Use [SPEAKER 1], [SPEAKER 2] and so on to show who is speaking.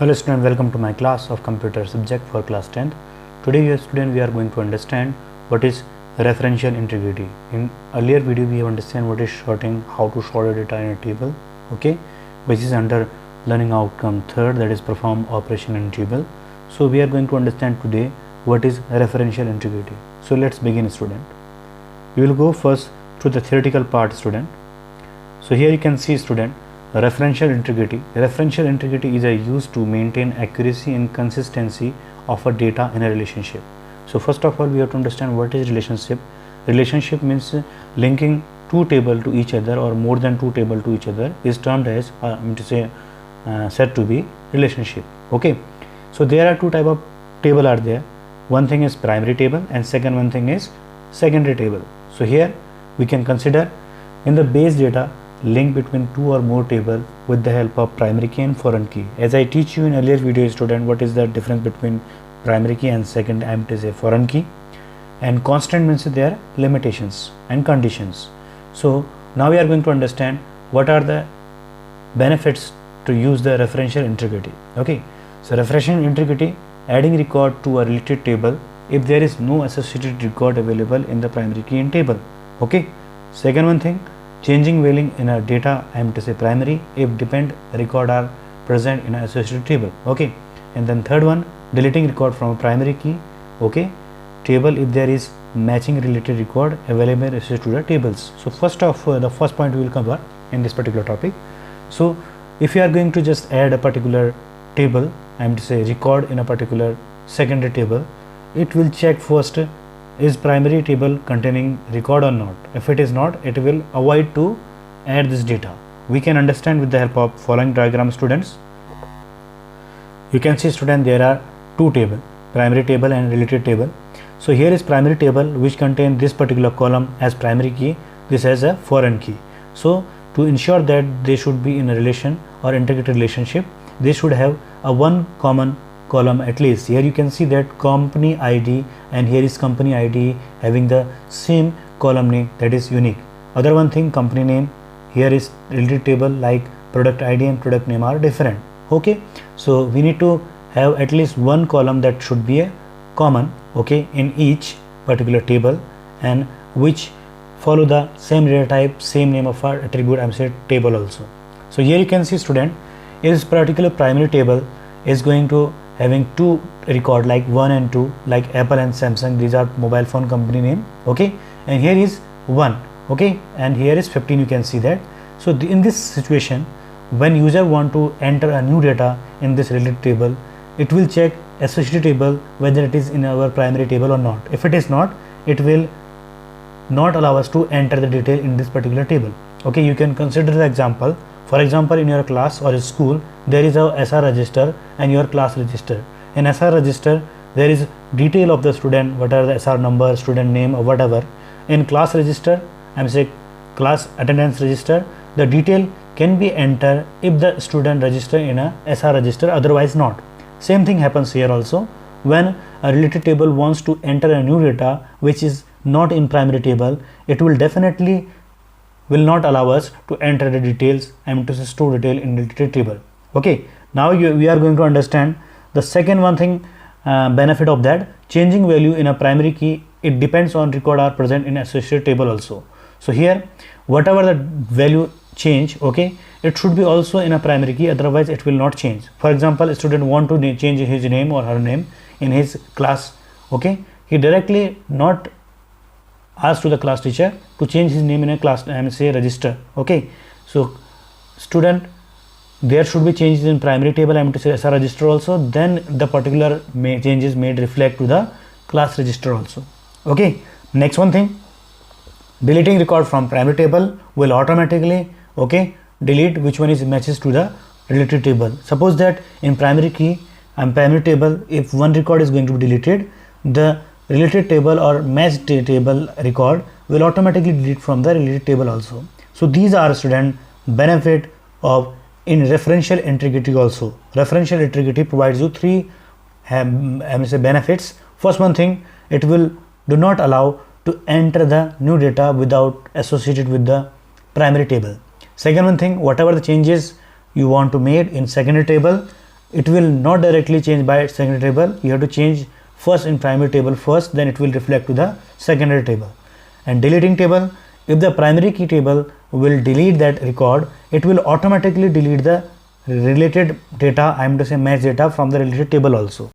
[SPEAKER 1] Hello student, welcome to my class of computer subject for class 10th. Today we are going to understand what is referential integrity. In earlier video we have understand what is sorting, how to sort the data in a table, okay, which is under learning outcome third, that is perform operation in table. So we are going to understand today what is referential integrity. So let's begin, student. We will go first to the theoretical part, student. So here you can see, student, referential integrity. Referential integrity is used to maintain accuracy and consistency of a data in a relationship. So first of all, we have to understand what is relationship. Relationship means linking two tables to each other or more than two tables to each other is termed as said to be relationship. Okay. So there are two type of table are there. One thing is primary table and second one thing is secondary table. So here we can consider in the base data link between two or more table with the help of primary key and foreign key. As I teach you in earlier video, student, what is the difference between primary key and second foreign key, and constant means there are limitations and conditions. So now we are going to understand what are the benefits to use the referential integrity. Okay, so referential integrity, adding record to a related table if there is no associated record available in the primary key in table. Okay, second one thing, changing value in a data primary if depend record are present in an associated table. Okay, and then third one, deleting record from a primary key, okay, table if there is matching related record available associated to the tables. So first of the first point we will cover in this particular topic. So if you are going to just add a particular table, record in a particular secondary table, it will check first is primary table containing record or not. If it is not, it will avoid to add this data. We can understand with the help of following diagram, students. You can see, student, there are two tables, primary table and related table. So here is primary table which contain this particular column as primary key, this as a foreign key. So to ensure that they should be in a relation or integrated relationship, they should have a one common column at least. Here you can see that company ID and here is company ID having the same column name, that is unique. Other one thing, company name, here is related table like product ID and product name are different. Okay, so we need to have at least one column that should be a common, okay, in each particular table and which follow the same data type, same name of our attribute table also. So here you can see, student, is particular primary table is going to having two record like 1 and 2 like Apple and Samsung, these are mobile phone company name, okay, and here is 1, okay, and here is 15, you can see that. So in this situation, when user want to enter a new data in this related table, it will check associated table whether it is in our primary table or not. If it is not, it will not allow us to enter the detail in this particular table. Okay, you can consider the example. For example, in your class or school, there is a SR register and your class register. In SR register, there is detail of the student, what are the SR number, student name or whatever. In class register, class attendance register, the detail can be entered if the student register in a SR register, otherwise not. Same thing happens here also. When a related table wants to enter a new data which is not in primary table, it will definitely will not allow us to enter the details and to store detail in the related table. Okay, now we are going to understand the second one thing, benefit of that, changing value in a primary key, it depends on record are present in associated table also. So here whatever the value change, okay, it should be also in a primary key, otherwise it will not change. For example, a student want to change his name or her name in his class, okay, he directly not ask to the class teacher to change his name in a class register. Okay, so student, there should be changes in primary table SR register also, then the particular changes made reflect to the class register also. Okay, next one thing, deleting record from primary table will automatically, okay, delete which one is matches to the related table. Suppose that in primary key and primary table, if one record is going to be deleted, the related table or matched table record will automatically delete from the related table also. So these are, student, benefit of in referential integrity also. Referential integrity provides you three benefits. First one thing, it will do not allow to enter the new data without associated with the primary table. Second one thing, whatever the changes you want to make in secondary table, it will not directly change by secondary table. You have to change first in primary table first, then it will reflect to the secondary table. And deleting table, if the primary key table will delete that record, it will automatically delete the related data, I am to say match data from the related table also.